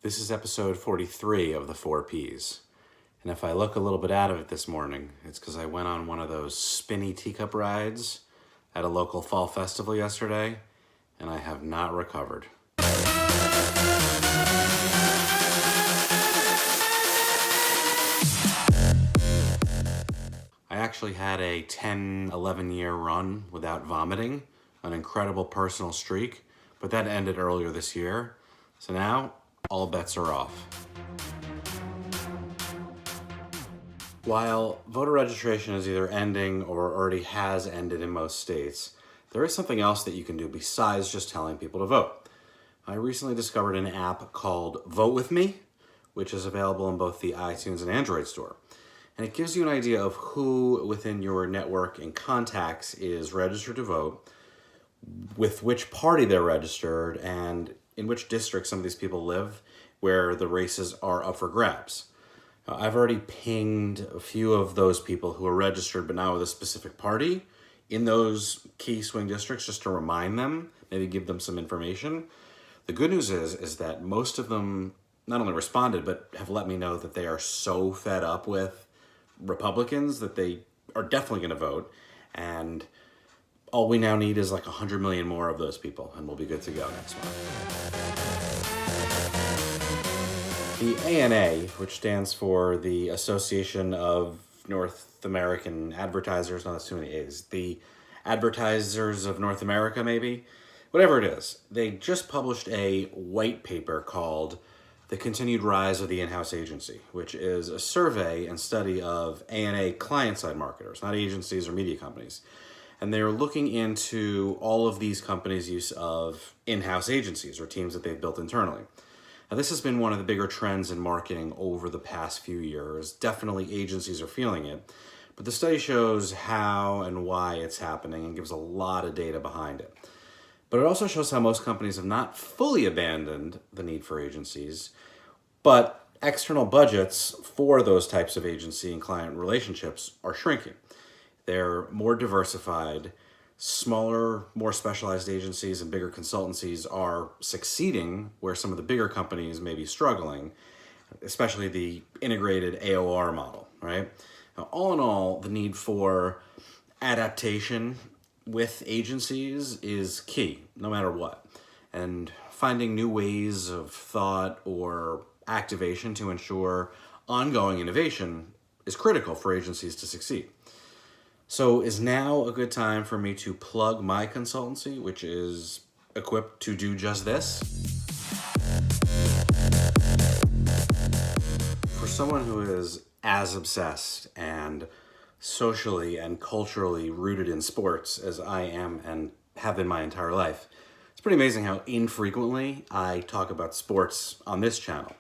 This is episode 43 of the 4 Ps. And if I look a little bit out of it this morning, it's because I went on one of those spinny teacup rides at a local fall festival yesterday, and I have not recovered. I actually had a 10, 11-year run without vomiting, an incredible personal streak, but that ended earlier this year. So now, all bets are off. While voter registration is either ending or already has ended in most states, there is something else that you can do besides just telling people to vote. I recently discovered an app called VoteWithMe, which is available in both the iTunes and Android store. And it gives you an idea of who within your network and contacts is registered to vote, with which party they're registered, and in which district some of these people live, where the races are up for grabs. I've already pinged a few of those people who are registered but not with a specific party in those key swing districts, just to remind them, maybe give them some information. The good news is that most of them not only responded, but have let me know that they are so fed up with Republicans that they are definitely going to vote. And all we now need is like 100 million more of those people, and we'll be good to go next month. The ANA, which stands for the Association of North American Advertisers, no, that's too many A's, the Advertisers of North America, maybe, whatever it is, they just published a white paper called The Continued Rise of the In-House Agency, which is a survey and study of ANA client-side marketers, not agencies or media companies. And they're looking into all of these companies' use of in-house agencies or teams that they've built internally. Now, this has been one of the bigger trends in marketing over the past few years. Definitely agencies are feeling it, but the study shows how and why it's happening and gives a lot of data behind it. But it also shows how most companies have not fully abandoned the need for agencies, but external budgets for those types of agency and client relationships are shrinking. They're more diversified. Smaller, more specialized agencies and bigger consultancies are succeeding where some of the bigger companies may be struggling, especially the integrated AOR model, right? Now, all in all, the need for adaptation with agencies is key, no matter what. And finding new ways of thought or activation to ensure ongoing innovation is critical for agencies to succeed. So is now a good time for me to plug my consultancy, which is equipped to do just this? For someone who is as obsessed and socially and culturally rooted in sports as I am and have been my entire life, it's pretty amazing how infrequently I talk about sports on this channel.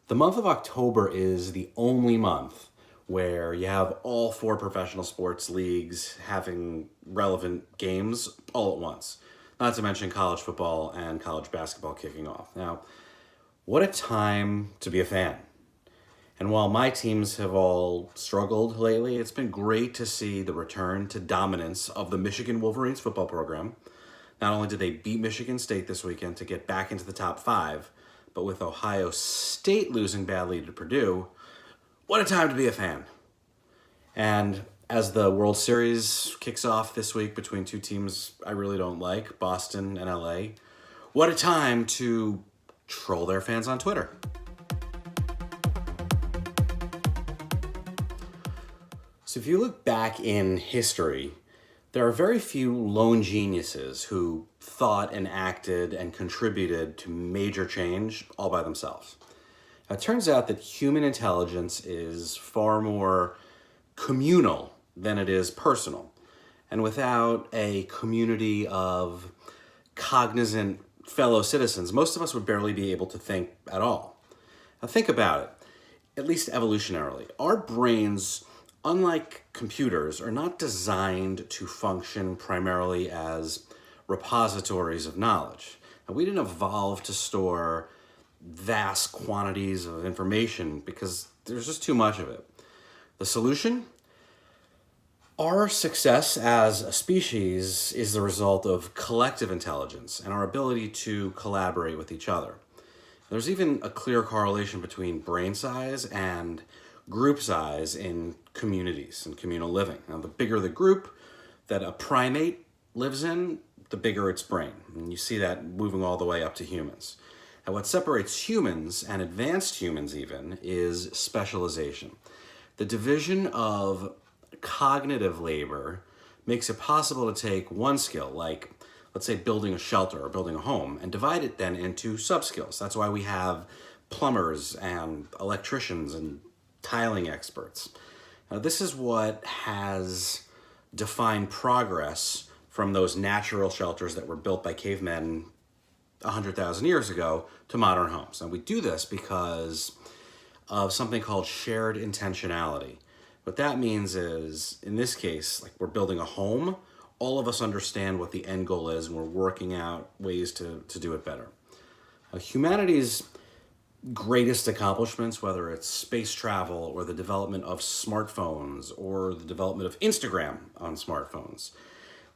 The month of October is the only month where you have all 4 professional sports leagues having relevant games all at once. Not to mention college football and college basketball kicking off. Now, what a time to be a fan. And while my teams have all struggled lately, it's been great to see the return to dominance of the Michigan Wolverines football program. Not only did they beat Michigan State this weekend to get back into the top 5, but with Ohio State losing badly to Purdue, what a time to be a fan. And as the World Series kicks off this week between 2 teams I really don't like, Boston and LA, what a time to troll their fans on Twitter. So if you look back in history, there are very few lone geniuses who thought and acted and contributed to major change all by themselves. Now, it turns out that human intelligence is far more communal than it is personal. And without a community of cognizant fellow citizens, most of us would barely be able to think at all. Now think about it, at least evolutionarily. Our brains, unlike computers, are not designed to function primarily as repositories of knowledge. Now, we didn't evolve to store vast quantities of information because there's just too much of it. The solution? Our success as a species is the result of collective intelligence and our ability to collaborate with each other. There's even a clear correlation between brain size and group size in communities and communal living. Now, the bigger the group that a primate lives in, the bigger its brain. And you see that moving all the way up to humans. And what separates humans, and advanced humans even, is specialization. The division of cognitive labor makes it possible to take one skill, like, let's say, building a shelter or building a home, and divide it then into sub-skills. That's why we have plumbers and electricians and tiling experts. Now, this is what has defined progress from those natural shelters that were built by cavemen 100,000 years ago to modern homes. And we do this because of something called shared intentionality. What that means is, in this case, like we're building a home, all of us understand what the end goal is and we're working out ways to do it better. Humanity's greatest accomplishments, whether it's space travel or the development of smartphones or the development of Instagram on smartphones,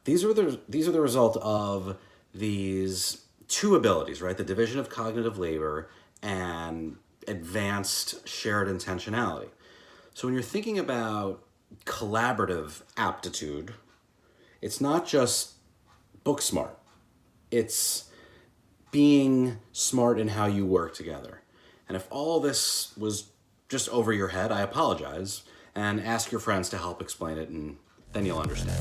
these are the result of these two abilities, right? The division of cognitive labor and advanced shared intentionality. So when you're thinking about collaborative aptitude, it's not just book smart. It's being smart in how you work together. And if all this was just over your head, I apologize, and ask your friends to help explain it, and then you'll understand.